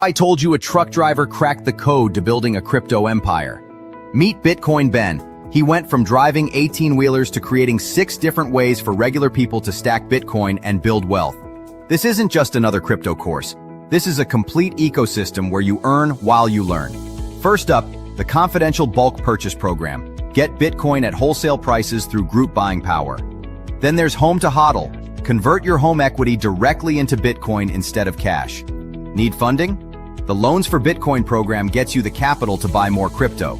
I told you a truck driver cracked the code to building a crypto empire. Meet Bitcoin Ben. He went from driving 18-wheelers to creating 6 different ways for regular people to stack Bitcoin and build wealth. This isn't just another crypto course. This is a complete ecosystem where you earn while you learn. First up, the confidential bulk purchase program. Get Bitcoin at wholesale prices through group buying power. Then there's Home to HODL. Convert your home equity directly into Bitcoin instead of cash. Need funding? The Loans for Bitcoin program gets you the capital to buy more crypto.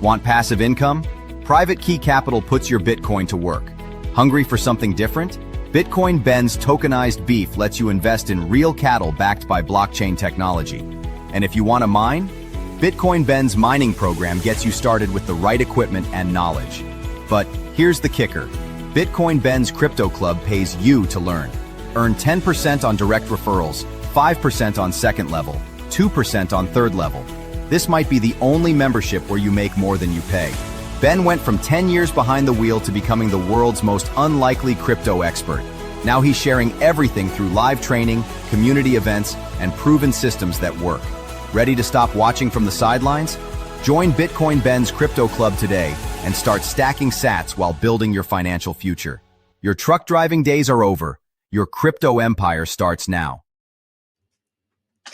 Want passive income? Private Key Capital puts your Bitcoin to work. Hungry for something different? Bitcoin Ben's tokenized beef lets you invest in real cattle backed by blockchain technology. And if you want to mine? Bitcoin Ben's mining program gets you started with the right equipment and knowledge. But here's the kicker. Bitcoin Ben's Crypto Club pays you to learn. Earn 10% on direct referrals, 5% on second level, 2% on third level. This might be the only membership where you make more than you pay. Ben went from 10 years behind the wheel to becoming the world's most unlikely crypto expert. Now he's sharing everything through live training, community events, and proven systems that work. Ready to stop watching from the sidelines? Join Bitcoin Ben's Crypto Club today and start stacking sats while building your financial future. Your truck driving days are over. Your crypto empire starts now.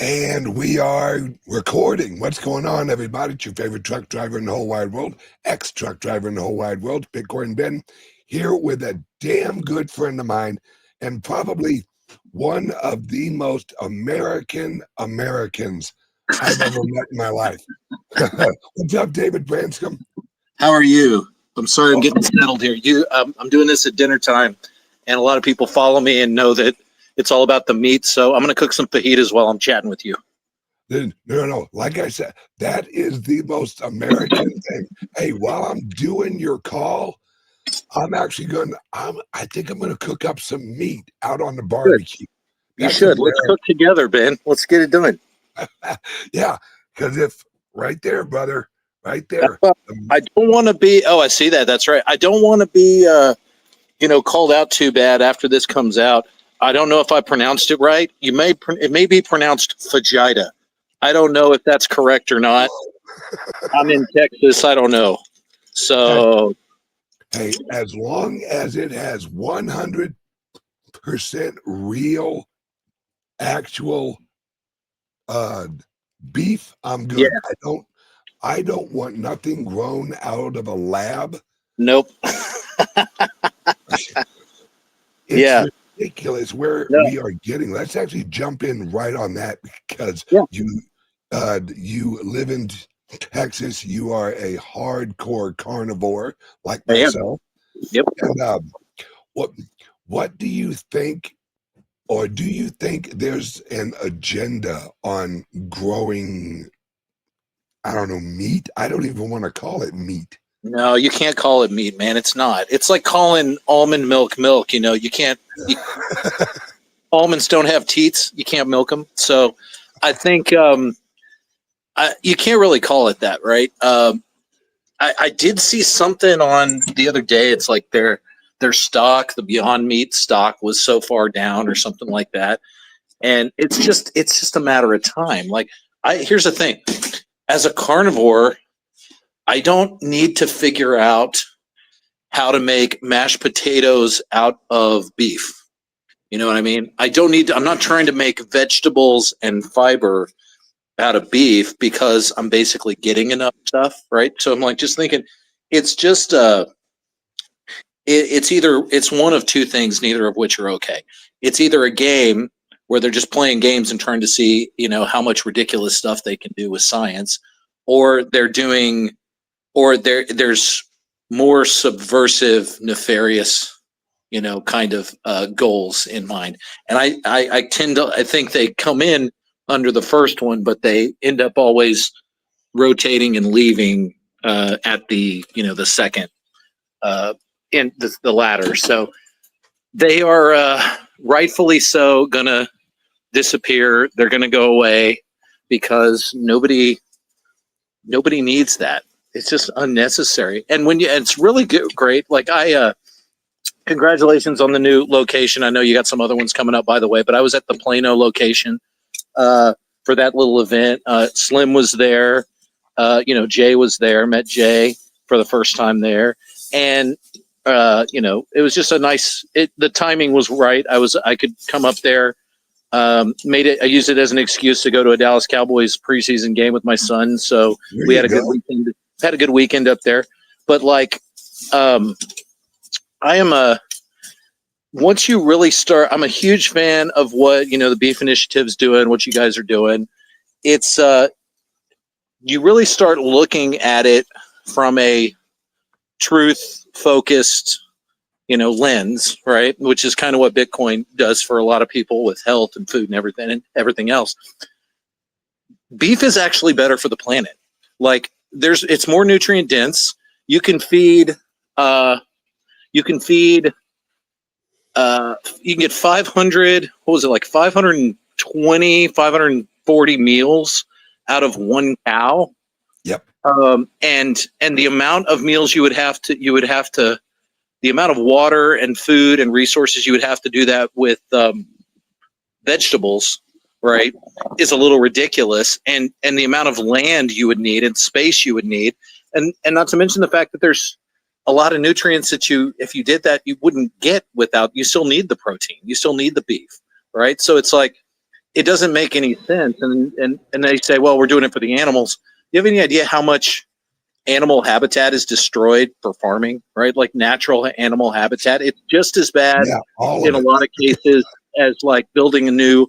And we are recording. What's going on, everybody? It's your favorite truck driver in the whole wide world, ex-truck driver in the whole wide world, Bitcoin Ben, here with a damn good friend of mine and probably one of the most Americans I've ever met in my life. What's up, David Branscombe? How are you? I'm sorry I'm getting settled here. I'm doing this at dinner time, and a lot of people follow me and know that it's all about the meat, so I'm going to cook some fajitas while I'm chatting with you. No. Like I said, that is the most American thing. Hey, while I'm doing your call, I'm actually I think I'm going to cook up some meat out on the barbecue. You should. Let's cook together, Ben. Let's get it done. Yeah, because if right there, brother, right there. I don't want to be, I see that. That's right. I don't want to be, called out too bad after this comes out. I don't know if I pronounced it right. It may be pronounced fajita. I don't know if that's correct or not. I'm in Texas. I don't know. So, hey, as long as it has 100% real, actual beef, I'm good. Yeah. I don't want nothing grown out of a lab. Nope. Yeah. Ridiculous where we are getting. Let's actually jump in right on that because you live in Texas. You are a hardcore carnivore like myself. Yep. And what do you think, or do you think there's an agenda on growing, I don't know, meat? I don't even want to call it meat. No, you can't call it meat, man. It's not. It's like calling almond milk. You can't. Almonds don't have teats. You can't milk them. So I think you can't really call it that, right? I did see something on the other day. It's like their stock, the Beyond Meat stock, was so far down or something like that. And it's just a matter of time. Like, here's the thing. As a carnivore, I don't need to figure out how to make mashed potatoes out of beef. You know what I mean? I'm not trying to make vegetables and fiber out of beef because I'm basically getting enough stuff, right? So I'm like just thinking it's just it's one of two things, neither of which are okay. It's either a game where they're just playing games and trying to see, how much ridiculous stuff they can do with science, or there's more subversive, nefarious, kind of goals in mind. And I think they come in under the first one, but they end up always rotating and leaving at the second in the latter. So they are rightfully so gonna disappear. They're gonna go away because nobody needs that. It's just unnecessary. And it's really great. Like congratulations on the new location. I know you got some other ones coming up, by the way, but I was at the Plano location for that little event. Slim was there. Jay was there. Met Jay for the first time there, and it was just a nice. The timing was right. I could come up there. I used it as an excuse to go to a Dallas Cowboys preseason game with my son. So we had a good weekend. Had a good weekend up there. But once you really start, I'm a huge fan of what the Beef Initiative's doing, what you guys are doing. It's you really start looking at it from a truth focused lens, right? Which is kind of what Bitcoin does for a lot of people with health and food and everything else. Beef is actually better for the planet. It's more nutrient dense. You can feed, you can get 500, 520, 540 meals out of one cow. Yep. And the amount of meals you would have to, the amount of water and food and resources you would have to do that with vegetables, right, is a little ridiculous. And the amount of land you would need and space you would need, and not to mention the fact that there's a lot of nutrients that if you did that, you wouldn't get without. You still need the protein, you still need the beef, right? So it's it doesn't make any sense. And they say, well, we're doing it for the animals. Do you have any idea how much animal habitat is destroyed for farming, right? Like natural animal habitat, it's just as bad in a lot of cases as building a new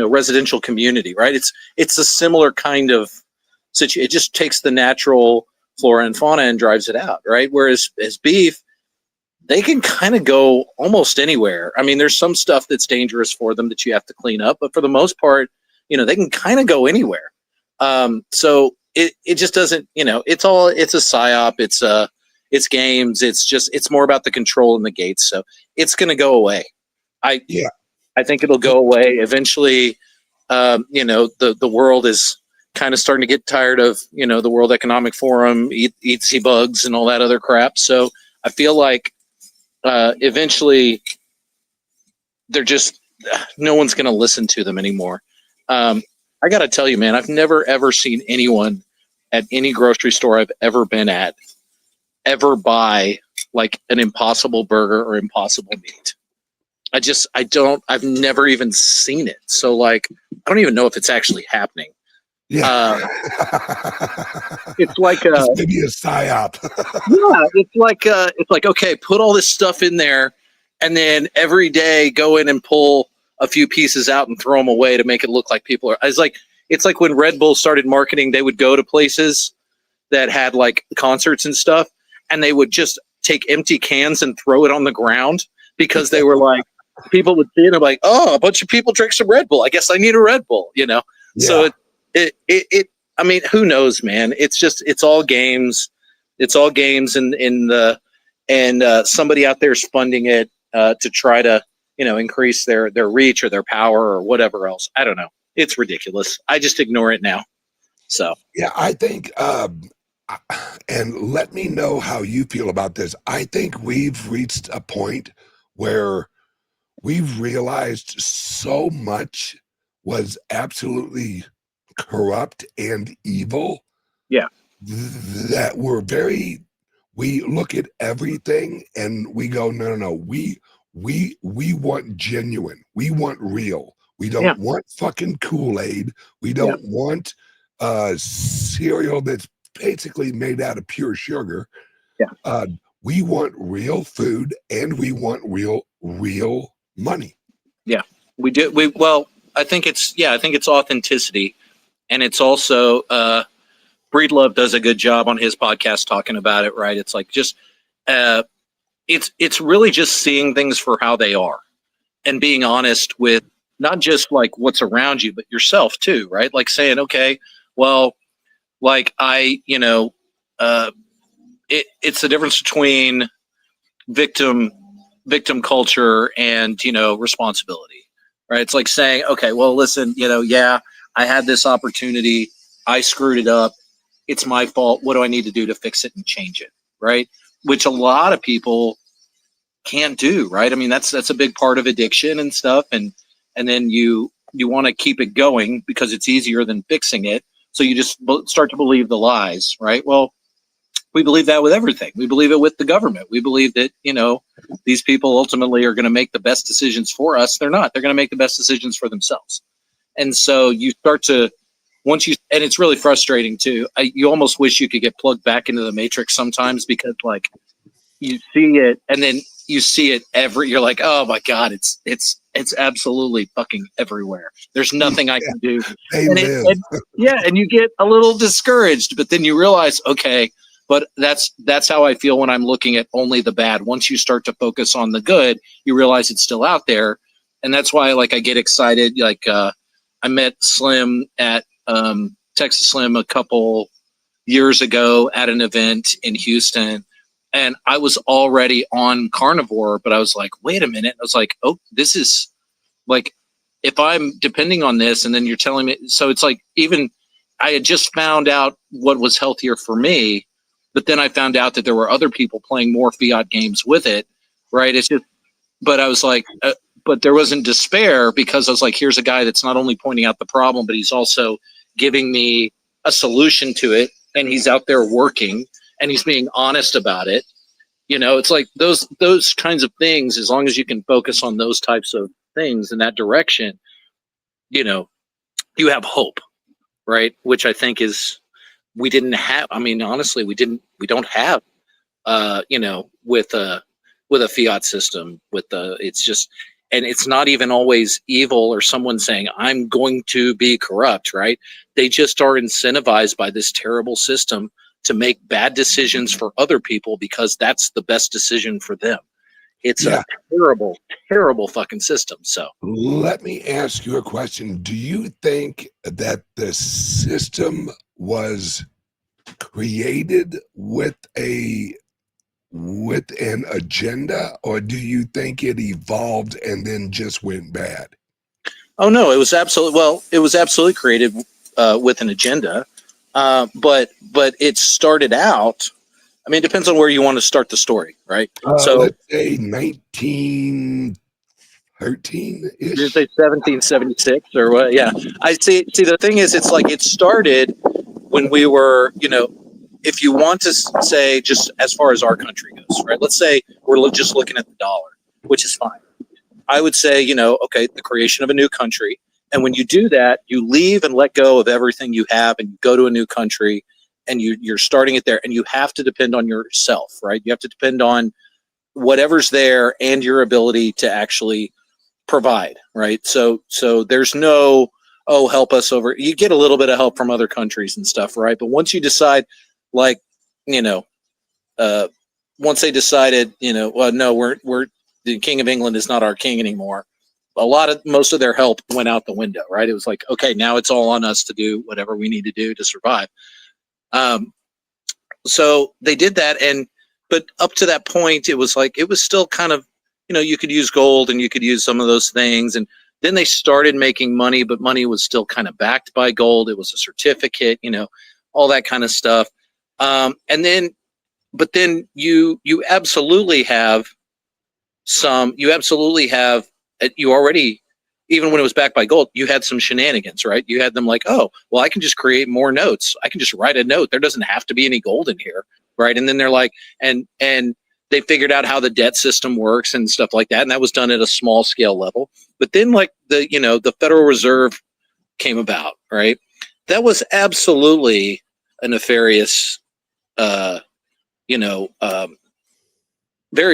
residential community, right? It's a similar kind of situation. It just takes the natural flora and fauna and drives it out, right? Whereas as beef, they can kind of go almost anywhere. I mean, there's some stuff that's dangerous for them that you have to clean up, but for the most part, they can kind of go anywhere. So it just doesn't, it's a psyop. It's games. It's more about the control and the gates. So it's going to go away. I think it'll go away eventually. The world is kind of starting to get tired of, the World Economic Forum, eat sea bugs and all that other crap. So I feel like, eventually no one's going to listen to them anymore. I got to tell you, man, I've never, ever seen anyone at any grocery store I've ever been at ever buy an Impossible burger or Impossible meat. I've never even seen it. So I don't even know if it's actually happening. Yeah. It's maybe a psyop. Yeah. It's okay, put all this stuff in there and then every day go in and pull a few pieces out and throw them away to make it look like people are. It's like when Red Bull started marketing, they would go to places that had concerts and stuff, and they would just take empty cans and throw it on the ground because they were people would see it and like, oh, a bunch of people drink some Red Bull. I guess I need a Red Bull, Yeah. So I mean, who knows, man? It's all games. It's all games, and somebody out there is funding it to try to increase their reach or their power or whatever else. I don't know. It's ridiculous. I just ignore it now. So yeah, I think and let me know how you feel about this. I think we've reached a point where we've realized so much was absolutely corrupt and evil. Yeah. That we look at everything and we go, no. We want genuine. We want real. We don't want fucking Kool-Aid. We don't want cereal that's basically made out of pure sugar. Yeah. We want real food and we want real money. Yeah, we do. I think it's authenticity, and it's also Breedlove does a good job on his podcast talking about it. Right? It's it's really just seeing things for how they are, and being honest with not just what's around you, but yourself too. Right? Saying, okay, well, it's the difference between victim culture and responsibility, right? It's like saying, okay, well, listen, I had this opportunity, I screwed it up, it's my fault, what do I need to do to fix it and change it, right? Which a lot of people can't do, right? I mean, that's a big part of addiction and stuff, and then you you want to keep it going because it's easier than fixing it. So you just start to believe the lies, right? Well, we believe that with everything. We believe it with the government. We believe that, these people ultimately are going to make the best decisions for us. They're not. They're going to make the best decisions for themselves. And so you start to, and it's really frustrating too. You almost wish you could get plugged back into the matrix sometimes, because like you see it and then you see it you're like, oh my God, it's absolutely fucking everywhere. There's nothing I can do. And you get a little discouraged, but then you realize, okay, but that's how I feel when I'm looking at only the bad. Once you start to focus on the good, you realize it's still out there. And that's why I get excited. I met Slim at Texas Slim a couple years ago at an event in Houston, and I was already on carnivore, but I was like, wait a minute. I was like, oh, this is like, if I'm depending on this, and then you're telling me, so it's like, even I had just found out what was healthier for me, but then I found out that there were other people playing more fiat games with it, right? It's just, but I was like, but there wasn't despair, because I was like, here's a guy that's not only pointing out the problem, but he's also giving me a solution to it, and he's out there working, and he's being honest about it. It's like those kinds of things, as long as you can focus on those types of things in that direction, you have hope, right? Which I think is, we didn't have. I mean, honestly, we don't have, with a fiat system, it's just, and it's not even always evil or someone saying, I'm going to be corrupt, right? They just are incentivized by this terrible system to make bad decisions for other people, because that's the best decision for them. It's a terrible, terrible fucking system. So let me ask you a question. Do you think that the system was created with an agenda, or do you think it evolved and then just went bad? Oh no, it was absolutely created with an agenda, but it started out. I mean, it depends on where you want to start the story, right? So let's say 1913-ish. Did you say 1776 or what? Yeah, I see. The thing is, it's like it started when we were, if you want to say just as far as our country goes, right? Let's say we're just looking at the dollar, which is fine. I would say, okay, the creation of a new country. And when you do that, you leave and let go of everything you have, and you go to a new country, and you're starting it there, and you have to depend on yourself, right? You have to depend on whatever's there and your ability to actually provide, right? So there's no, oh, help us over. You get a little bit of help from other countries and stuff, right? But once you decide, once they decided, well, no, we're the King of England is not our king anymore. Most of their help went out the window, right? It was like, okay, now it's all on us to do whatever we need to do to survive. So they did that, but up to that point, it was still kind of, you could use gold and you could use some of those things, and then they started making money, but money was still kind of backed by gold. It was a certificate, all that kind of stuff. But then you absolutely have you already, even when it was backed by gold, you had some shenanigans, right? You had them like, oh, well, I can just create more notes. I can just write a note. There doesn't have to be any gold in here, right? And then they're like, and they figured out how the debt system works and stuff like that. And that was done at a small scale level. But then the Federal Reserve came about, right? That was absolutely a nefarious, very,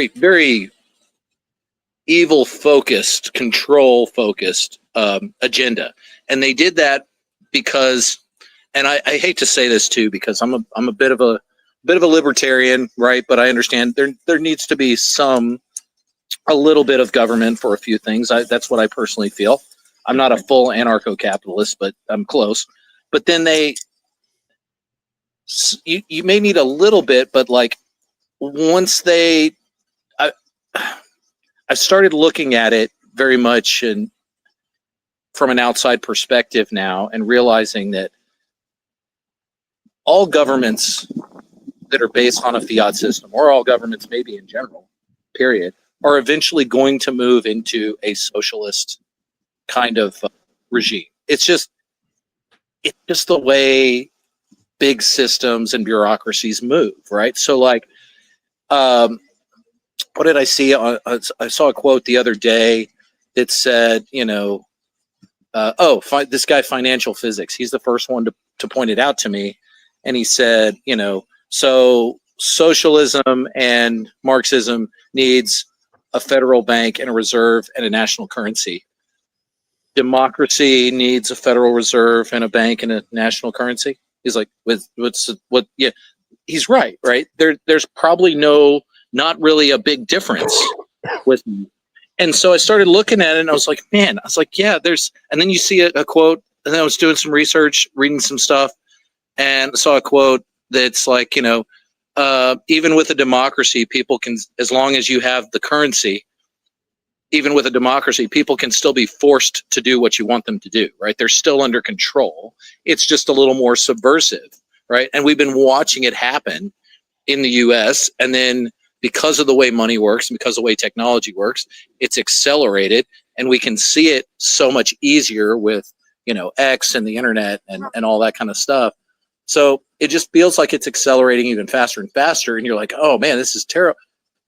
very evil focused, control focused agenda. And they did that because, and I hate to say this too, because I'm a bit of a libertarian, right? But I understand there needs to be a little bit of government for a few things. That's what I personally feel. I'm not a full anarcho-capitalist, but I'm close. But then you may need a little bit, but once I've started looking at it very much and from an outside perspective now, and realizing that all governments that are based on a fiat system, or all governments maybe in general, period, are eventually going to move into a socialist kind of regime. It's just the way big systems and bureaucracies move, right? So like, what did I see? I saw a quote the other day that said, this guy, Financial Physics, he's the first one to point it out to me. And he said, so socialism and Marxism needs a federal bank and a reserve and a national currency. Democracy needs a federal reserve and a bank and a national currency. He's like, yeah, he's right? There's probably not really a big difference with me. And so I started looking at it and I was like, yeah, and then you see a quote, and then I was doing some research, reading some stuff, and saw a quote that's like, even with a democracy, people can, as long as you have the currency, even with a democracy, people can still be forced to do what you want them to do, right? They're still under control. It's just a little more subversive, right? And we've been watching it happen in the US, and then because of the way money works and because of the way technology works, it's accelerated, and we can see it so much easier with, X and the internet and all that kind of stuff. So it just feels like it's accelerating even faster and faster. And you're like, oh man, this is terrible.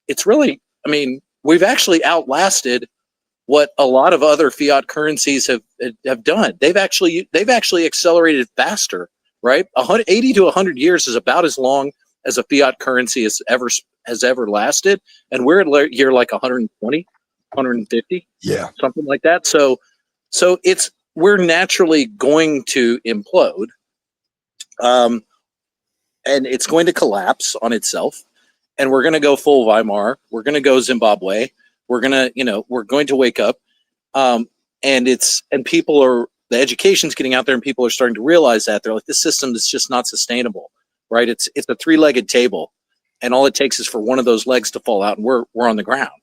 It's really, we've actually outlasted what a lot of other fiat currencies have done. They've actually accelerated faster, right? 80 to 100 years is about as long as a fiat currency has ever lasted, and we're at year like 120, 150, something like that. So we're naturally going to implode, and it's going to collapse on itself, and we're going to go full Weimar. We're going to go Zimbabwe. We're going to wake up, and the education's getting out there, and people are starting to realize that they're like, this system is just not sustainable. Right? It's a three-legged table, and all it takes is for one of those legs to fall out, and we're on the ground.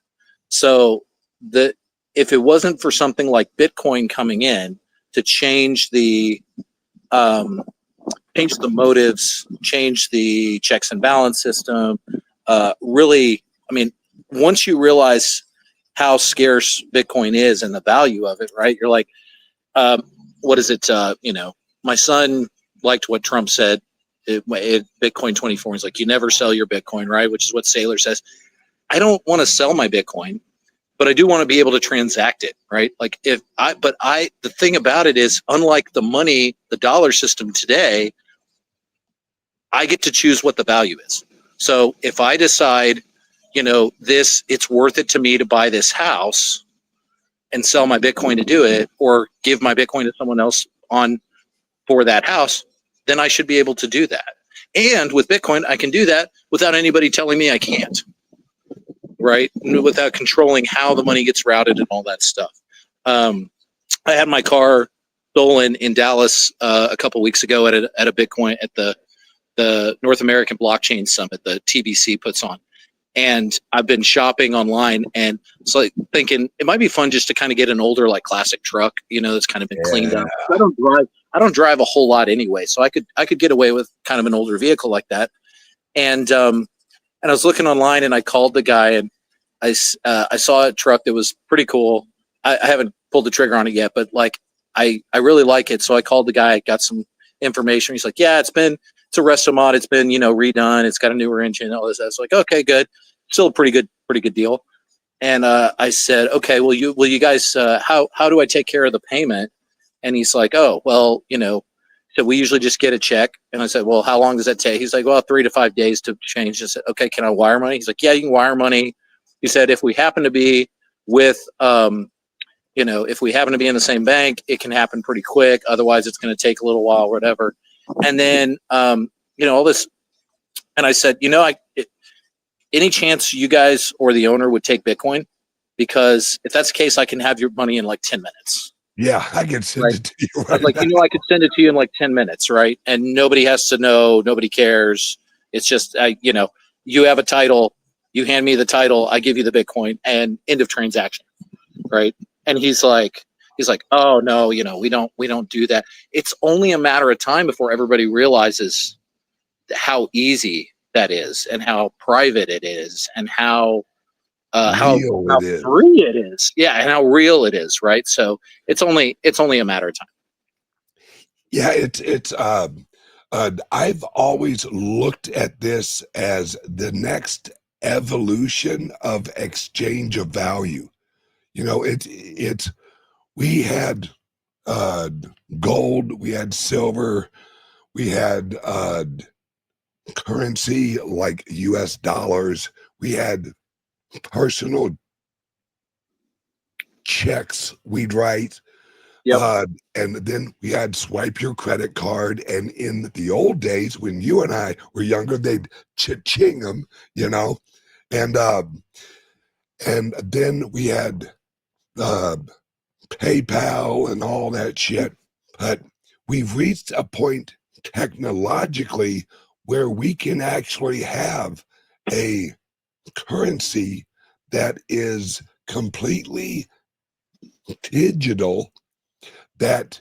So if it wasn't for something like Bitcoin coming in to change the motives, change the checks and balance system, really, once you realize how scarce Bitcoin is and the value of it, right? You're like, what is it? My son liked what Trump said. Bitcoin 24, he's like, you never sell your Bitcoin, right? Which is what Saylor says. I don't want to sell my Bitcoin, but I do want to be able to transact it, right? Like the thing about it is, unlike the dollar system today, I get to choose what the value is. So if I decide, it's worth it to me to buy this house and sell my Bitcoin to do it, or give my Bitcoin to someone else for that house, then I should be able to do that. And with Bitcoin, I can do that without anybody telling me I can't, right? Without controlling how the money gets routed and all that stuff. I had my car stolen in Dallas a couple weeks ago at a Bitcoin, at the North American Blockchain Summit, the TBC puts on. And I've been shopping online, and it's like thinking it might be fun just to kind of get an older, like, classic truck, that's kind of been cleaned up. I don't drive a whole lot anyway, so I could get away with kind of an older vehicle like that. And I was looking online, and I called the guy, and I saw a truck that was pretty cool. I haven't pulled the trigger on it yet, but like I really like it. So I called the guy, got some information. He's like, yeah, it's a resto mod. It's been, redone. It's got a newer engine, all this. I was like, okay, good. Still a pretty good deal. And I said, okay, will you guys, how do I take care of the payment? And he's like, oh, well, so we usually just get a check. And I said, well, how long does that take? He's like, well, 3 to 5 days to change. I said, okay, can I wire money? He's like, yeah, you can wire money. He said, if we happen to be with, if we happen to be in the same bank, it can happen pretty quick. Otherwise, it's going to take a little while, or whatever. And then, all this. And I said, any chance you guys or the owner would take Bitcoin? Because if that's the case, I can have your money in like 10 minutes. Yeah, I can send it to you. Right, I was like, I could send it to you in like 10 minutes, right? And nobody has to know. Nobody cares. It's just, you have a title. You hand me the title. I give you the Bitcoin, and end of transaction, right? And he's like, oh no, we don't do that. It's only a matter of time before everybody realizes how easy that is, and how private it is, and how how Real how it is. free it is. Yeah, and how real it is, right? So it's only a matter of time. Yeah, it's I've always looked at this as the next evolution of exchange of value. You know, it's we had uh gold, we had silver, we had currency like US dollars, we had personal checks we'd write. Yep. And then we had swipe your credit card. And in the old days, when you and I were younger, they'd cha-ching them, you know. And then we had uh, PayPal and all that shit. But we've reached a point technologically where we can actually have a currency that is completely digital, that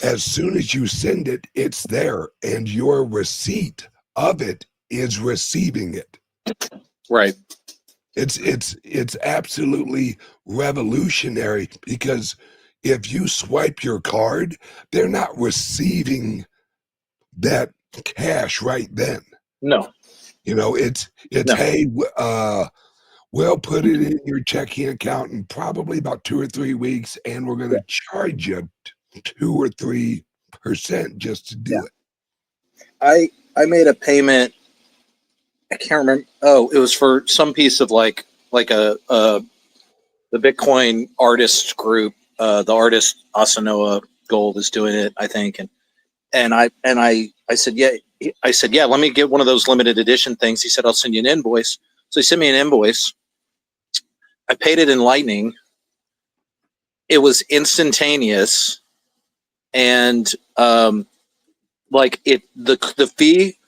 as soon as you send it, it's there, and your receipt of it is receiving it. Right. It's absolutely revolutionary, because if you swipe your card, they're not receiving that cash right then. No. You know, it's No. hey, we'll put it in your checking account in probably about 2 or 3 weeks, and we're going to charge you 2 or 3% just to do it. I made a payment. I can't remember. Oh, it was for some piece of like a the Bitcoin artists group. The artist Asanoa Gold is doing it, I think, and I said yeah. I said yeah. Let me get one of those limited edition things. He said I'll send you an invoice. So he sent me an invoice. I paid it in Lightning. It was instantaneous, and like the fee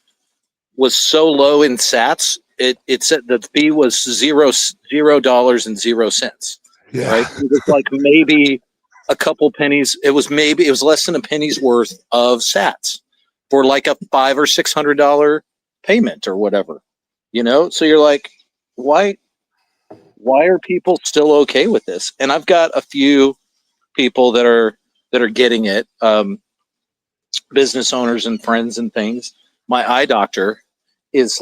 was so low in Sats. It said the fee was $0.00. Yeah. Right. It was like maybe a couple pennies. It was less than a penny's worth of Sats for like a $500 or $600 payment or whatever. You know, so you're like, why are people still okay with this? And I've got a few people that are getting it, business owners and friends and things. My eye doctor is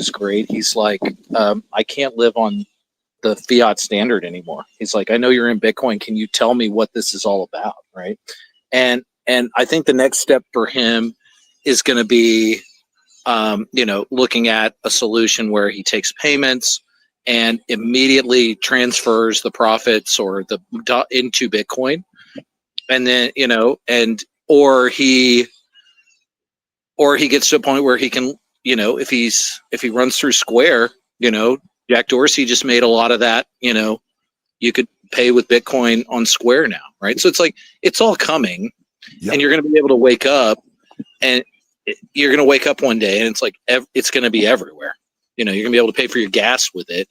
great. He's like, I can't live on the fiat standard anymore. He's like, I know you're in Bitcoin. Can you tell me what this is all about? Right. And I think the next step for him is going to be, looking at a solution where he takes payments and immediately transfers the profits or into Bitcoin. And then, or he gets to a point where he can, if he runs through Square, Jack Dorsey just made a lot of that, you could pay with Bitcoin on Square now, right? So it's like, it's all coming. Yep. And you're going to be able to wake up, and you're going to wake up one day and it's like, it's going to be everywhere. You're going to be able to pay for your gas with it.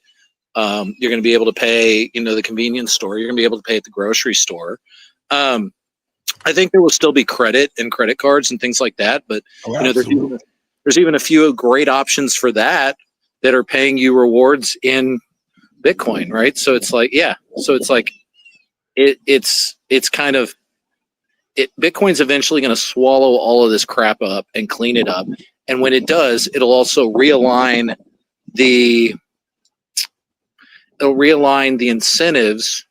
You're going to be able to pay, the convenience store. You're going to be able to pay at the grocery store. I think there will still be credit and credit cards and things like that, but there's even a few great options for that are paying you rewards in Bitcoin, right? So it's like, it's kind of Bitcoin's eventually going to swallow all of this crap up and clean it up, and when it does, it'll also realign the incentives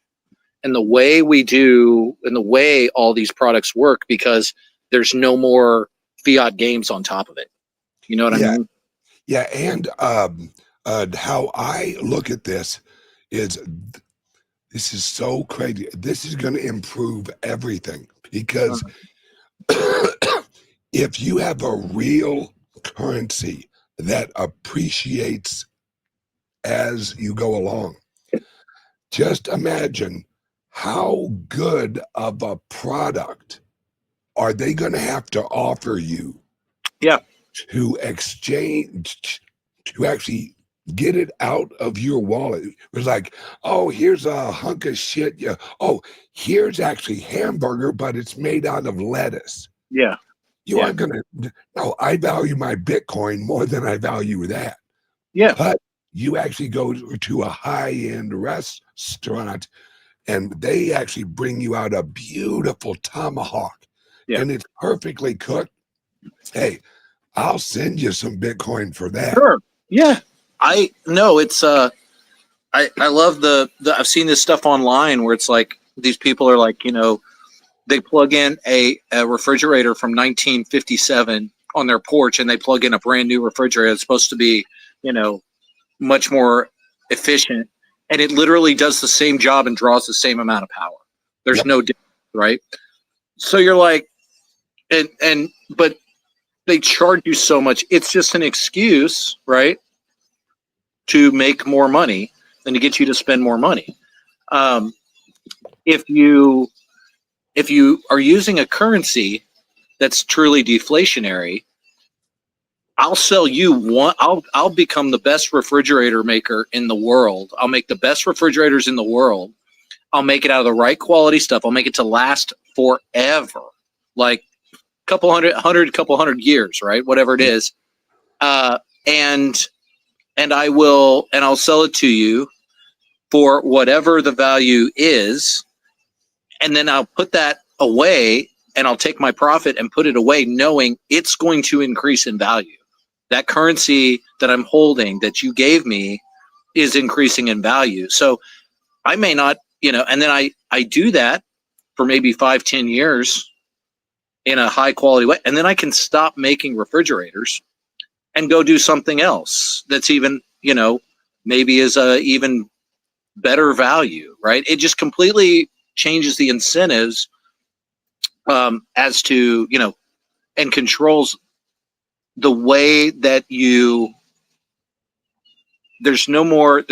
and the way we do and the way all these products work, because there's no more fiat games on top of it. You know what I mean? Yeah. And how I look at this is so crazy. This is going to improve everything, because if you have a real currency that appreciates as you go along, just imagine how good of a product are they going to have to offer you to exchange, to actually get it out of your wallet. It was like, oh, here's a hunk of shit. Yeah. Oh, here's actually hamburger, but it's made out of lettuce. Yeah. You aren't going to, no, I value my Bitcoin more than I value that. Yeah. But You actually go to a high-end restaurant and they actually bring you out a beautiful tomahawk, Yeah. and it's perfectly cooked. Hey, I'll send you some Bitcoin for that. Sure. Yeah. I know it's I love the I've seen this stuff online where it's like these people are like, they plug in a refrigerator from 1957 on their porch and they plug in a brand new refrigerator. It's supposed to be, much more efficient, and it literally does the same job and draws the same amount of power. There's Yep. no difference, right? So you're like, but they charge you so much. It's just an excuse, right, to make more money and to get you to spend more money. If you are using a currency that's truly deflationary, I'll sell you one. I'll become the best refrigerator maker in the world. I'll make the best refrigerators in the world. I'll make it out of the right quality stuff. I'll make it to last forever, like couple hundred years, right? Whatever it is. And I'll sell it to you for whatever the value is. And then I'll put that away and I'll take my profit and put it away knowing it's going to increase in value. That currency that I'm holding that you gave me is increasing in value. So I may not, and then I do that for maybe 5-10 years in a high quality way. And then I can stop making refrigerators and go do something else that's even, maybe is a even better value, right? It just completely changes the incentives as to, and controls the way that there's no more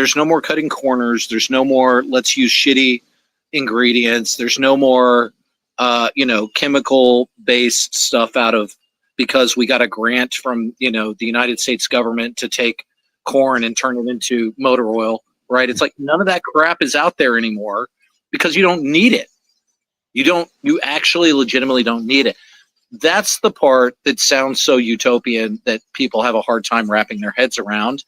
cutting corners. There's no more let's use shitty ingredients. There's no more chemical based stuff out of because we got a grant from the United States government to take corn and turn it into motor oil, right? It's like none of that crap is out there anymore because you don't need it. You actually legitimately don't need it. That's the part that sounds so utopian that people have a hard time wrapping their heads around.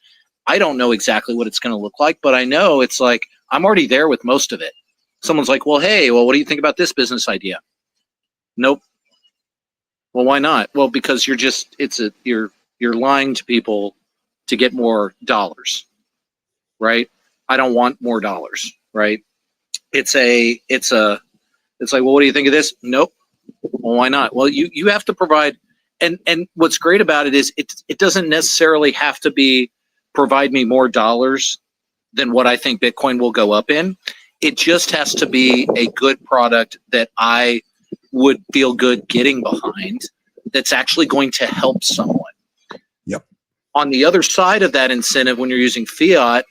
I don't know exactly what it's going to look like, but I know it's like I'm already there with most of it. Someone's like, well, hey, what do you think about this business idea? Nope. Well, why not? Well, because you're lying to people to get more dollars, right? I don't want more dollars, right? It's like, well, what do you think of this? Nope. Well, why not? Well, you have to provide, and what's great about it is it doesn't necessarily have to provide me more dollars than what I think Bitcoin will go up in. It just has to be a good product that I would feel good getting behind that's actually going to help someone. Yep. On the other side of that incentive, when you're using fiat,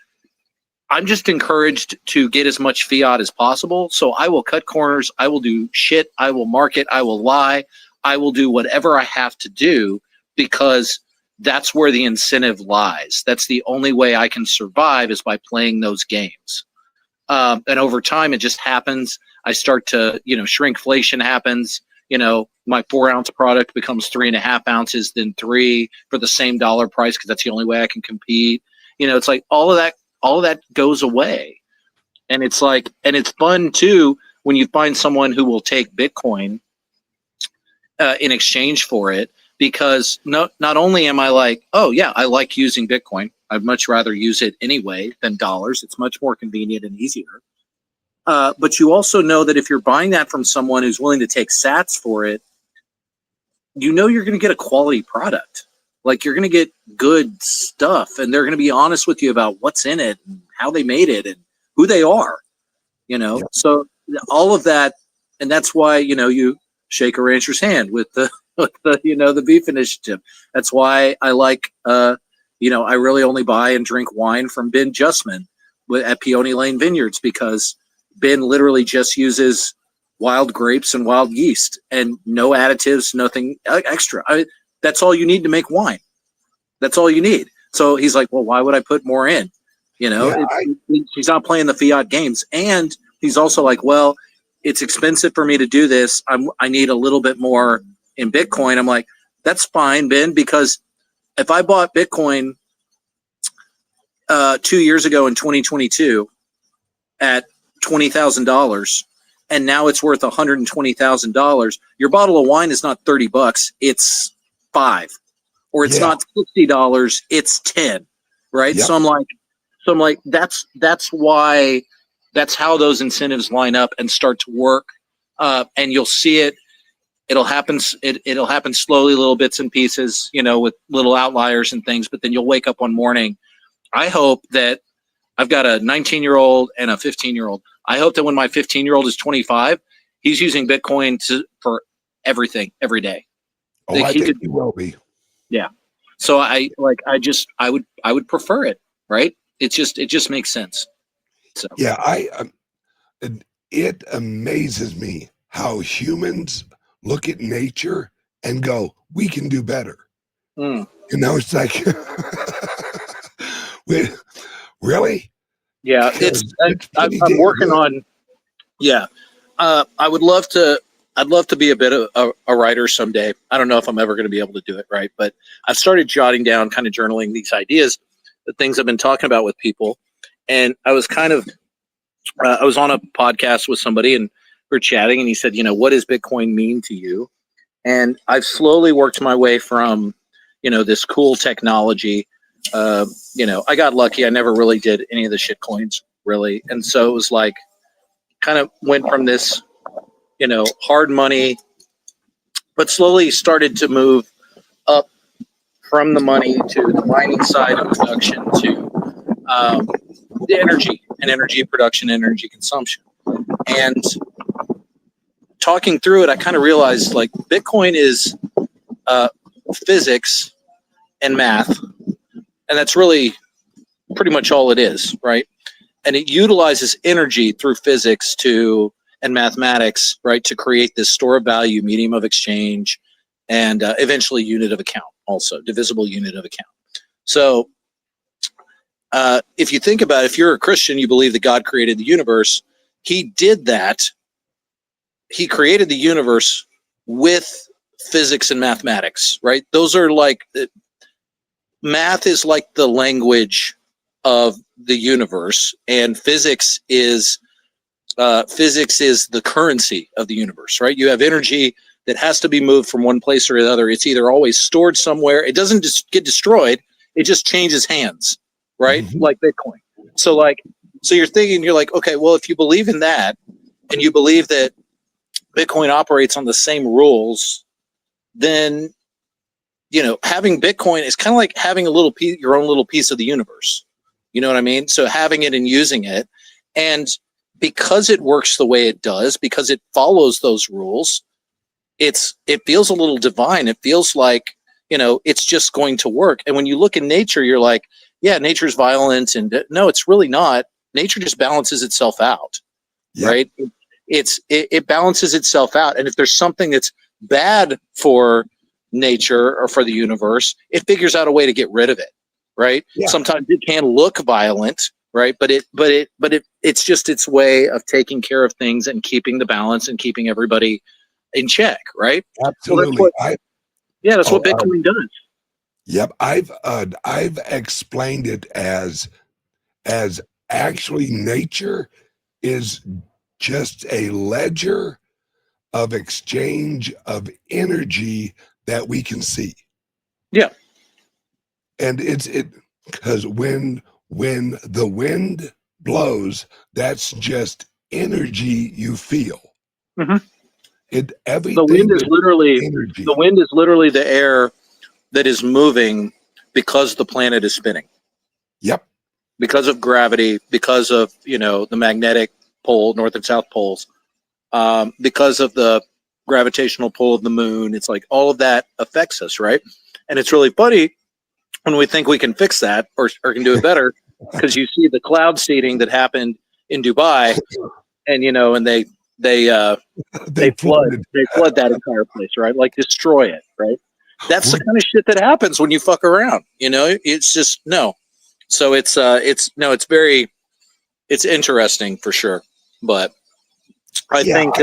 I'm just encouraged to get as much fiat as possible. So I will cut corners. I will do shit. I will market. I will lie. I will do whatever I have to do because that's where the incentive lies. That's the only way I can survive is by playing those games. And over time, it just happens. I start to, shrinkflation happens. My 4-ounce product becomes 3.5 ounces, then 3 for the same dollar price because that's the only way I can compete. It's like all of that goes away. And it's like, and it's fun too when you find someone who will take Bitcoin in exchange for it, because not only am I like, oh yeah, I like using Bitcoin. I'd much rather use it anyway than dollars. It's much more convenient and easier. But you also know that if you're buying that from someone who's willing to take sats for it, you're going to get a quality product. Like you're going to get good stuff, and they're going to be honest with you about what's in it and how they made it and who they are, Yep. So all of that. And that's why, you shake a rancher's hand with the the beef initiative. That's why I like, I really only buy and drink wine from Ben Justman at Peony Lane Vineyards, because Ben literally just uses wild grapes and wild yeast and no additives, nothing extra. That's all you need to make wine. That's all you need. So he's like, well, why would I put more in? He's not playing the fiat games. And he's also like, well, it's expensive for me to do this. I need a little bit more in Bitcoin. I'm like, that's fine, Ben, because if I bought Bitcoin 2 years ago in 2022 at $20,000, and now it's worth $120,000. Your bottle of wine is not $30; it's $5, or it's Yeah. not $60; it's $10, right? Yep. So I'm like, that's why, that's how those incentives line up and start to work, and you'll see it. It'll happen. It'll happen slowly, little bits and pieces, with little outliers and things. But then you'll wake up one morning. I hope that I've got a 19-year-old and a 15-year-old. I hope that when my 15-year-old is 25, he's using Bitcoin for everything every day. Oh, I think he will be. Yeah. So I would prefer it, right? It just makes sense. So Yeah, it amazes me how humans look at nature and go, we can do better. It's like, really? Yeah, I'm working on. Yeah, I would love to. I'd love to be a bit of a writer someday. I don't know if I'm ever going to be able to do it, right? But I've started jotting down, kind of journaling these ideas, the things I've been talking about with people. And I was I was on a podcast with somebody and we're chatting, and he said, what does Bitcoin mean to you? And I've slowly worked my way from, this cool technology. I got lucky. I never really did any of the shit coins, really. And so it was like, kind of went from this, hard money, but slowly started to move up from the money to the mining side of production to the energy production, energy consumption. And talking through it, I kind of realized like Bitcoin is physics and math, and that's really pretty much all it is, right? And it utilizes energy through physics and mathematics, right, to create this store of value, medium of exchange, and eventually unit of account, also divisible unit of account. So if you think about it, if you're a Christian, you believe that God created the universe. He did that. He created the universe with physics and mathematics, right? Those are like, math is like the language of the universe, and physics is the currency of the universe, right? You have energy that has to be moved from one place or another. It's either always stored somewhere. It doesn't just get destroyed. It just changes hands, right? Mm-hmm. Like Bitcoin. So you're thinking, you're like, okay, well, if you believe in that and you believe that Bitcoin operates on the same rules, then, having Bitcoin is kind of like having your own little piece of the universe. You know what I mean? So having it and using it, and because it works the way it does, because it follows those rules, it feels a little divine. It feels like, it's just going to work. And when you look in nature, you're like, yeah, nature's violent, and no, it's really not. Nature just balances itself out, yep. Right? It balances itself out. And if there's something that's bad for nature or for the universe, it figures out a way to get rid of it, right? Yeah. Sometimes it can look violent, right? But it's just its way of taking care of things and keeping the balance and keeping everybody in check, right? Absolutely. So that's what Bitcoin does. Yep, I've explained it as actually nature is just a ledger of exchange of energy that we can see. Yeah. And because when the wind blows, that's just energy you feel. Mm-hmm. Everything. The wind is literally the air that is moving because the planet is spinning. Yep. Because of gravity, because of the magnetic pole, north and south poles, because of the gravitational pull of the moon. It's like all of that affects us, right? And it's really funny when we think we can fix that or can do it better, because you see the cloud seeding that happened in Dubai, and and they flood that entire place, right? Like destroy it, right? That's the kind of shit that happens when you fuck around. It's just no. So it's interesting for sure, but I think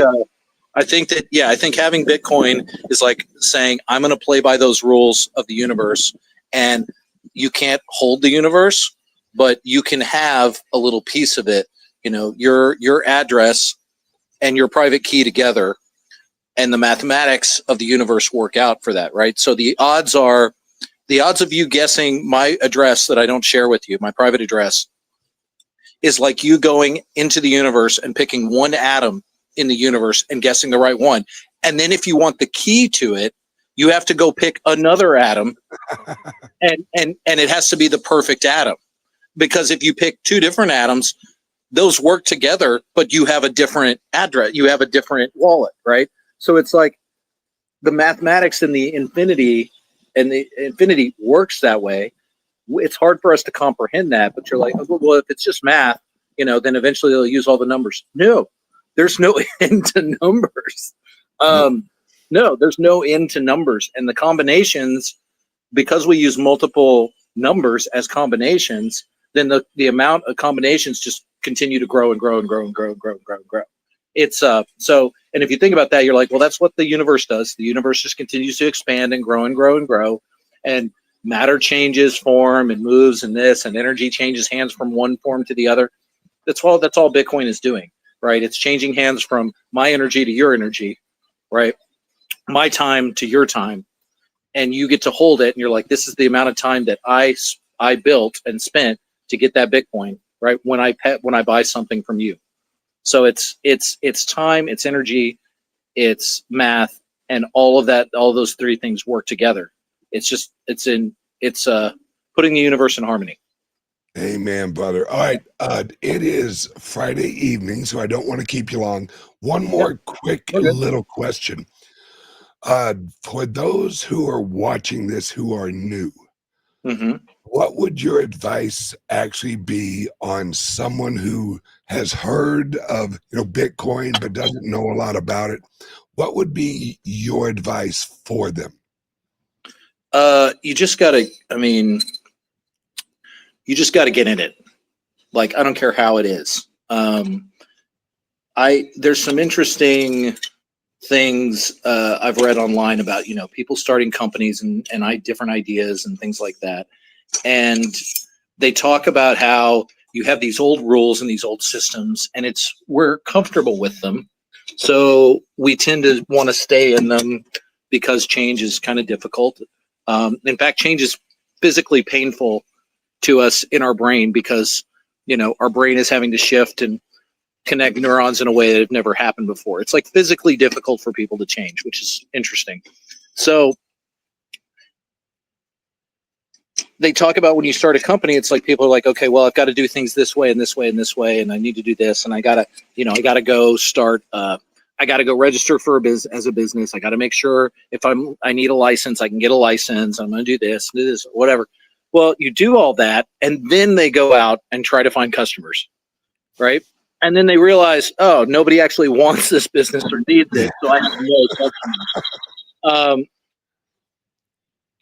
having Bitcoin is like saying, I'm going to play by those rules of the universe, and you can't hold the universe, but you can have a little piece of it, you know, your address and your private key together, and the mathematics of the universe work out for that, right? So the odds of you guessing my address that I don't share with you, my private address, is like you going into the universe and picking one atom in the universe and guessing the right one. And then if you want the key to it, you have to go pick another atom, and it has to be the perfect atom. Because if you pick two different atoms, those work together, but you have a different address, you have a different wallet, right? So it's like the mathematics in the infinity, and the infinity works that way. It's hard for us to comprehend that, but you're like, oh, well, if it's just math, you know, then eventually they'll use all the numbers. No, there's no end to numbers. No, there's no end to numbers. And the combinations, because we use multiple numbers as combinations, then the amount of combinations just continue to grow and grow and grow and grow and grow and grow and grow. It's so, and if you think about that, you're like, well, that's what the universe does. The universe just continues to expand and grow and grow and grow, and matter changes form and moves and this, and energy changes hands from one form to the other. That's all Bitcoin is doing, right? It's changing hands from my energy to your energy, right? My time to your time, and you get to hold it, and you're like, this is the amount of time that I built and spent to get that Bitcoin, right? When I buy something from you. So it's time, it's energy, it's math, and all of that, all those three things work together. It's putting the universe in harmony. Amen, brother. All right. It is Friday evening, so I don't want to keep you long. One more quick little question. For those who are watching this who are new, what would your advice actually be on someone who has heard of, Bitcoin but doesn't know a lot about it? What would be your advice for them? You just gotta get in it. Like, I don't care how it is. There's some interesting things I've read online about, people starting companies and different ideas and things like that. And they talk about how you have these old rules and these old systems, and we're comfortable with them. So we tend to want to stay in them because change is kind of difficult. In fact, change is physically painful to us in our brain because, our brain is having to shift and connect neurons in a way that have never happened before. It's like physically difficult for people to change, which is interesting. So they talk about when you start a company, it's like people are like, okay, well, I've got to do things this way and this way and this way, and I need to do this, and I gotta go start. I got to go register for as a business. I got to make sure if I need a license, I can get a license. I'm going to do this, whatever. Well, you do all that, and then they go out and try to find customers, right? And then they realize, oh, nobody actually wants this business or needs it, so I have no customers.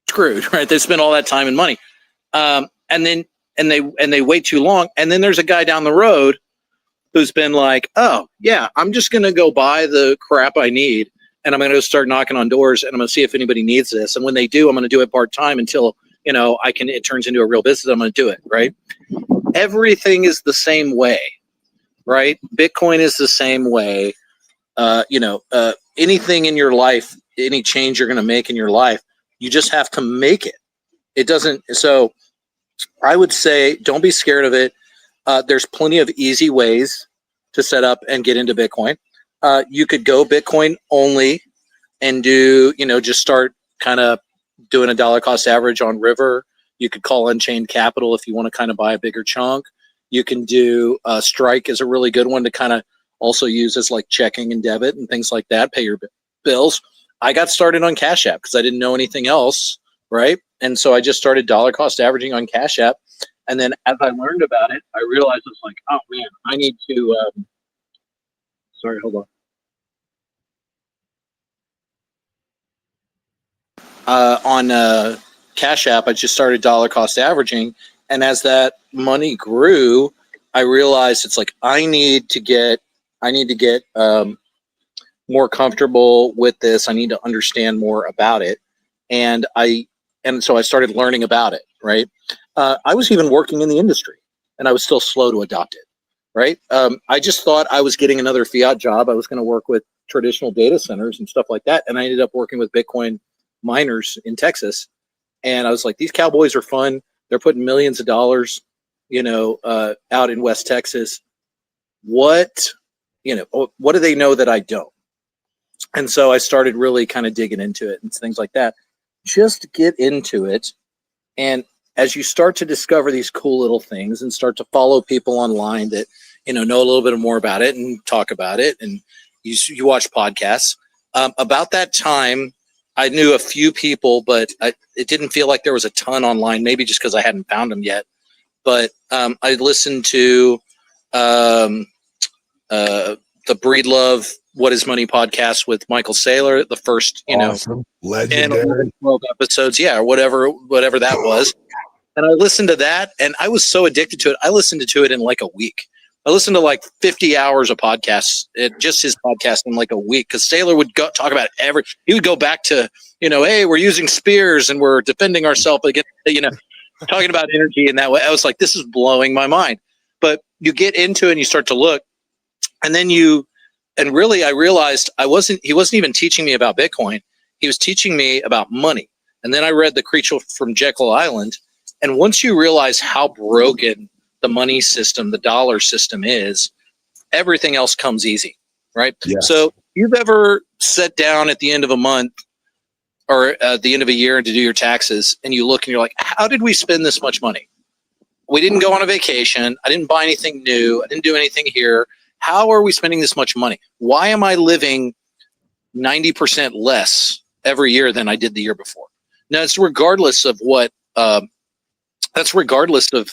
Screwed, right? They spend all that time and money, and they wait too long, and then there's a guy down the road who's been like, oh yeah, I'm just gonna go buy the crap I need, and I'm gonna start knocking on doors, and I'm gonna see if anybody needs this, and when they do, I'm gonna do it part-time until it turns into a real business. I'm gonna do it, right? Everything is the same way, right? Bitcoin is the same way. Anything in your life, any change you're gonna make in your life, you just have to make it. It doesn't. So I would say, don't be scared of it. There's plenty of easy ways to set up and get into Bitcoin. You could go Bitcoin only and do, just start kind of doing a dollar cost average on River. You could call Unchained Capital if you want to kind of buy a bigger chunk. You can do Strike is a really good one to kind of also use as like checking and debit and things like that. Pay your bills. I got started on Cash App because I didn't know anything else, right? And so I just started dollar cost averaging on Cash App. And then as I learned about it, I realized I was like, oh man, I need to, sorry, hold on. On Cash App, I just started dollar cost averaging. And as that money grew, I realized it's like, I need to get more comfortable with this. I need to understand more about it. And so I started learning about it, right? I was even working in the industry. and I was still slow to adopt it. Right. I just thought I was getting another fiat job. I was going to work with traditional data centers and stuff like that. And I ended up working with Bitcoin miners in Texas. And I was like, these cowboys are fun. They're putting millions of dollars, out in West Texas. What do they know that I don't? And so I started really kind of digging into it and things like that. Just get into it. And as you start to discover these cool little things and start to follow people online that, know a little bit more about it and talk about it, and you watch podcasts. About that time, I knew a few people, but it didn't feel like there was a ton online, maybe just because I hadn't found them yet. But I listened to the Breedlove What Is Money podcast with Michael Saylor, the first, awesome. Legendary 12 episodes, or whatever that was. And I listened to that, and I was so addicted to it. I listened to it in like a week. I listened to like 50 hours of podcasts, just his podcast in like a week, because Saylor would talk about he would go back to, hey, we're using spears and we're defending ourselves against, talking about energy in that way. I was like, this is blowing my mind. But you get into it and you start to look, and then I realized he wasn't even teaching me about Bitcoin. He was teaching me about money. And then I read The Creature from Jekyll Island. And once you realize how broken the money system, the dollar system is, everything else comes easy, right? Yes. So you've ever sat down at the end of a month or at the end of a year to do your taxes, and you look and you're like, how did we spend this much money? We didn't go on a vacation. I didn't buy anything new. I didn't do anything here. How are we spending this much money? Why am I living 90% less every year than I did the year before? Now, it's regardless of what, that's regardless of,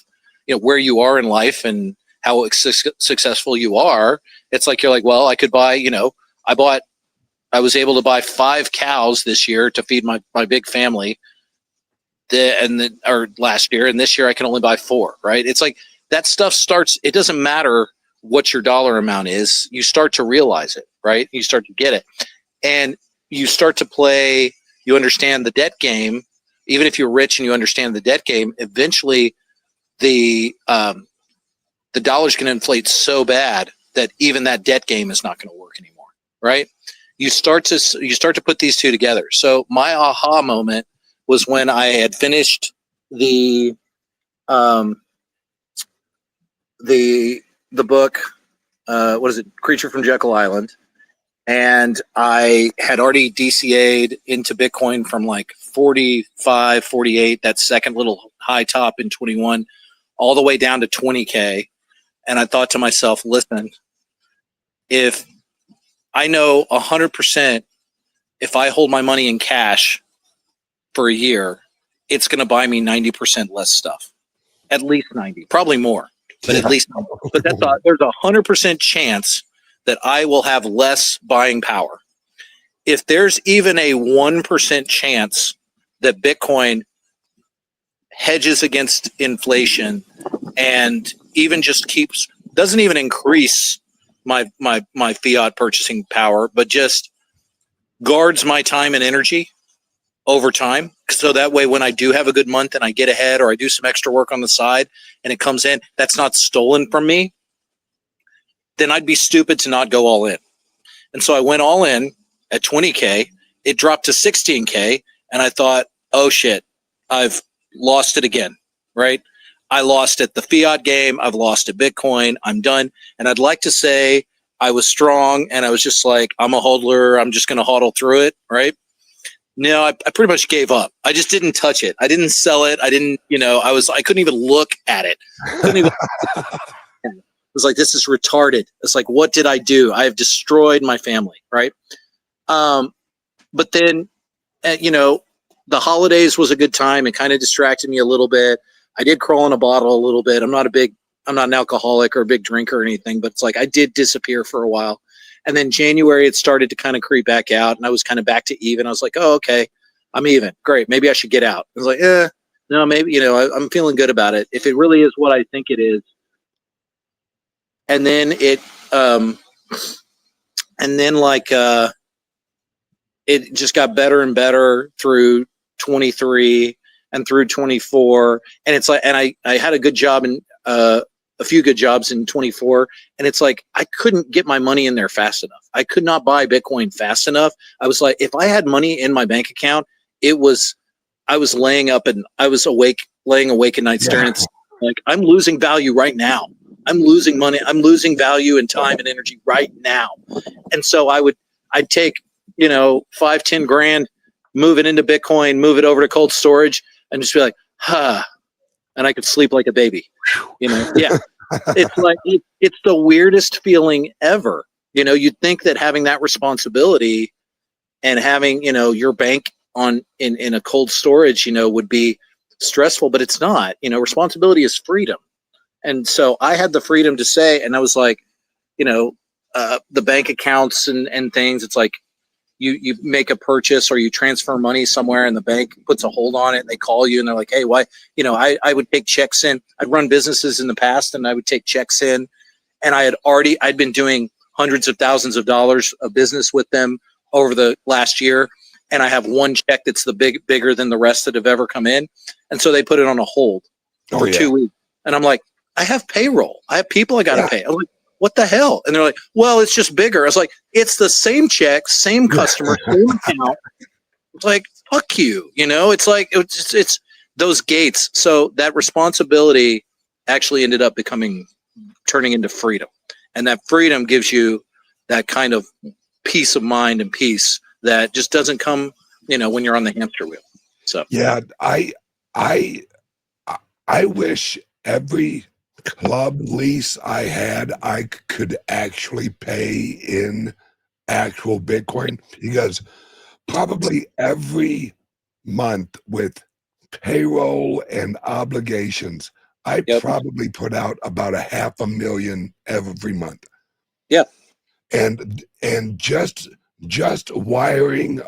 where you are in life and how successful you are. It's like, you're like, well, I could buy, I was able to buy 5 cows this year to feed my big family or last year. And this year I can only buy 4, right? It's like that stuff starts, it doesn't matter what your dollar amount is. You start to realize it, right? You start to get it. And you start to play, you understand the debt game. Even if you're rich and you understand the debt game, eventually the dollar's going to inflate so bad that even that debt game is not going to work anymore, right? You start to put these two together. So my aha moment was when I had finished the book, what is it, Creature from Jekyll Island, and I had already DCA'd into Bitcoin from like 45, 48, that second little high top in 21, all the way down to 20K. And I thought to myself, listen, if I know 100%, if I hold my money in cash for a year, it's going to buy me 90% less stuff, at least 90, probably more, but at least, but there's 100% chance that I will have less buying power. If there's even a 1% chance that Bitcoin hedges against inflation and even just doesn't even increase my fiat purchasing power, but just guards my time and energy over time. So that way, when I do have a good month and I get ahead, or I do some extra work on the side and it comes in, that's not stolen from me, then I'd be stupid to not go all in. And so I went all in at 20K. It dropped to 16K. And I thought, oh shit, I've lost it again, right? I lost at the fiat game. I've lost at Bitcoin. I'm done. And I'd like to say I was strong and I was just like, I'm a hodler. I'm just going to hodl through it, right? No, I pretty much gave up. I just didn't touch it. I didn't sell it. I didn't, I couldn't even look at it. It was like, this is retarded. It's like, what did I do? I have destroyed my family, right? But then, the holidays was a good time. It kind of distracted me a little bit. I did crawl in a bottle a little bit. I'm not an alcoholic or a big drinker or anything, but it's like I did disappear for a while. And then January, it started to kind of creep back out, and I was kind of back to even. I was like, oh, okay, I'm even. Great. Maybe I should get out. I was like, no, maybe, I'm feeling good about it. If it really is what I think it is. And then it just got better and better through 23 and through 24. And it's like, and I had a good job in a few good jobs in 24, and it's like I couldn't get my money in there fast enough. I could not buy Bitcoin fast enough. I was like, if I had money in my bank account, I was laying awake at night staring at, like, I'm losing value right now. I'm losing money. I'm losing value and time and energy right now. And so I'd take, 5-10 grand, move it into Bitcoin, move it over to cold storage, and just be like, and I could sleep like a baby. Yeah. It's like it's the weirdest feeling ever. You'd think that having that responsibility and having, your bank in a cold storage, would be stressful, but it's not. Responsibility is freedom. And so I had the freedom to say, and I was like, the bank accounts and things, it's like you make a purchase or you transfer money somewhere and the bank puts a hold on it and they call you and they're like, hey, why? I would take checks in. I'd run businesses in the past and I would take checks in, and I'd been doing hundreds of thousands of dollars of business with them over the last year. And I have one check that's bigger than the rest that have ever come in. And so they put it on a hold for 2 weeks. And I'm like, I have payroll. I have people I got to pay. I'm like, what the hell? And they're like, well, it's just bigger. I was like, it's the same check, same customer, same account. It's like, fuck you. It's like, it's those gates. So that responsibility actually ended up turning into freedom. And that freedom gives you that kind of peace of mind and peace that just doesn't come, when you're on the hamster wheel. So yeah, I wish every club lease I had, I could actually pay in actual Bitcoin, because probably every month with payroll and obligations, I probably put out about $500,000 every month. Yeah. And just wiring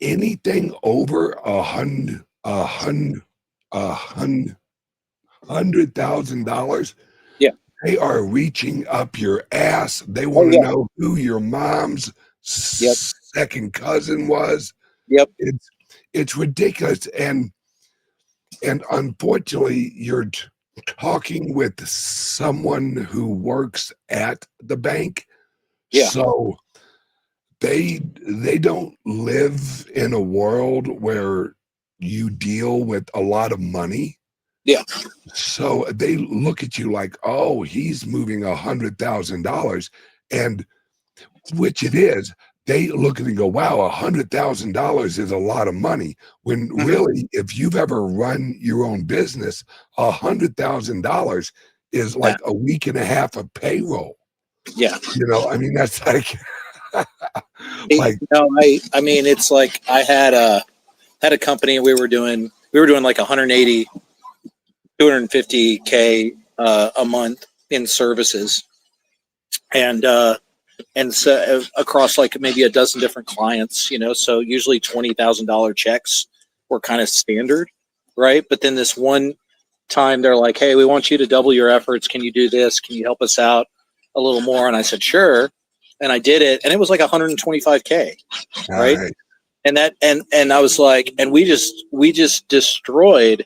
anything over $100,000. Yeah. They are reaching up your ass. They want to know who your mom's second cousin was. Yep. It's ridiculous. And unfortunately, you're talking with someone who works at the bank. Yeah. So they don't live in a world where you deal with a lot of money. Yeah. So they look at you like, oh, he's moving $100,000, and which it is. They look at it and go, wow, $100,000 is a lot of money. When really, if you've ever run your own business, $100,000 is like a week and a half of payroll. Yeah. I mean, that's like, I mean, it's like I had a company, and we were doing like 180, 250K a month in services, and so across like maybe a dozen different clients, so usually $20,000 checks were kind of standard, right? But then this one time they're like, hey, we want you to double your efforts. Can you do this? Can you help us out a little more? And I said, sure. And I did it, and it was like 125K, right? And that, and I was like, and we just destroyed,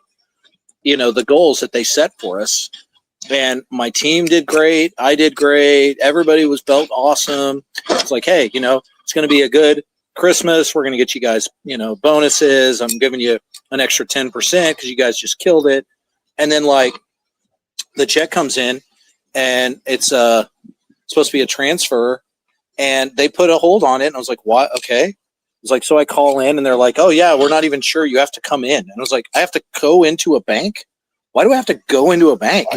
the goals that they set for us. And my team did great. I did great. Everybody felt awesome. It's like, hey, it's going to be a good Christmas. We're going to get you guys, bonuses. I'm giving you an extra 10% because you guys just killed it. And then like the check comes in, and it's supposed to be a transfer, and they put a hold on it. And I was like, what? Okay. It's like, so I call in, and they're like, oh yeah, we're not even sure. You have to come in. And I was like, I have to go into a bank? Why do I have to go into a bank?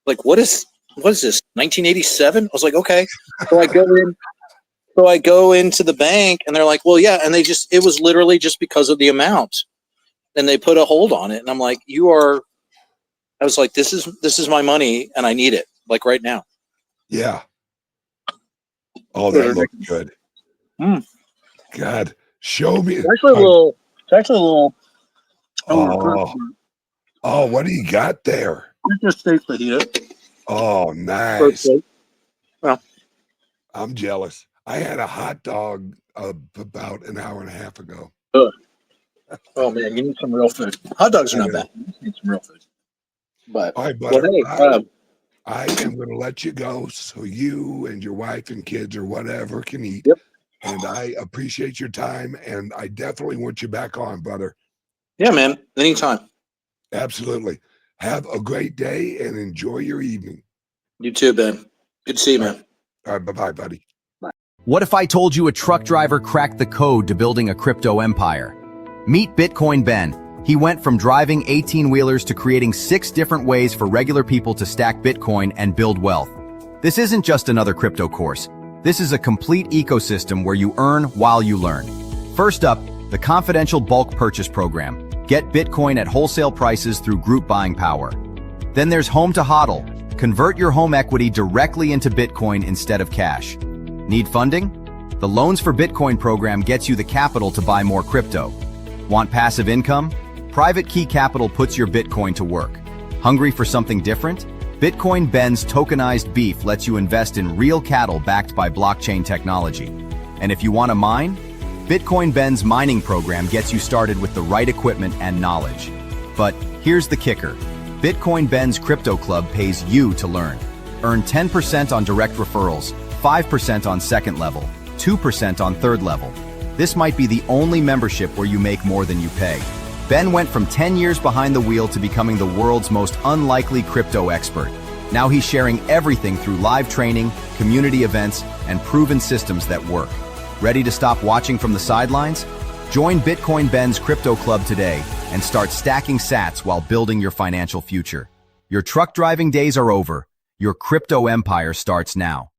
Like, what is this, 1987? I was like, okay. So I go into the bank, and they're like, well, yeah. And it was literally just because of the amount. And they put a hold on it. And I'm like, I was like, this is my money, and I need it, like right now. Yeah. Oh, that looks good. God, show me. It's actually a little. Oh, what do you got there? It's just steak fajita. Oh, nice. Well, I'm jealous. I had a hot dog about an hour and a half ago. Oh man, you need some real food. Hot dogs are I not know. bad. You just need some real food. But All right, well, brother. hey, I am going to let you go so you and your wife and kids or whatever can eat. Yep. And I appreciate your time, and I definitely want you back on, brother. yeah, man, anytime. Absolutely. Have a great day and enjoy your evening. You too, Ben. Good to see you, man. All right, bye-bye, buddy. What if I told you a truck driver cracked the code to building a crypto empire? Meet Bitcoin Ben. He went from driving 18-wheelers to creating 6 different ways for regular people to stack Bitcoin and build wealth. This isn't just another crypto course. This is a complete ecosystem where you earn while you learn. First up, the confidential bulk purchase program. Get Bitcoin at wholesale prices through group buying power. Then there's Home to HODL. Convert your home equity directly into Bitcoin instead of cash. Need funding? The Loans for Bitcoin program gets you the capital to buy more crypto. Want passive income? Private Key Capital puts your Bitcoin to work. Hungry for something different? Bitcoin Ben's tokenized beef lets you invest in real cattle backed by blockchain technology. And if you want to mine, Bitcoin Ben's mining program gets you started with the right equipment and knowledge. But here's the kicker. Bitcoin Ben's Crypto Club pays you to learn. Earn 10% on direct referrals, 5% on second level, 2% on third level. This might be the only membership where you make more than you pay. Ben went from 10 years behind the wheel to becoming the world's most unlikely crypto expert. Now he's sharing everything through live training, community events, and proven systems that work. Ready to stop watching from the sidelines? Join Bitcoin Ben's Crypto Club today and start stacking sats while building your financial future. Your truck driving days are over. Your crypto empire starts now.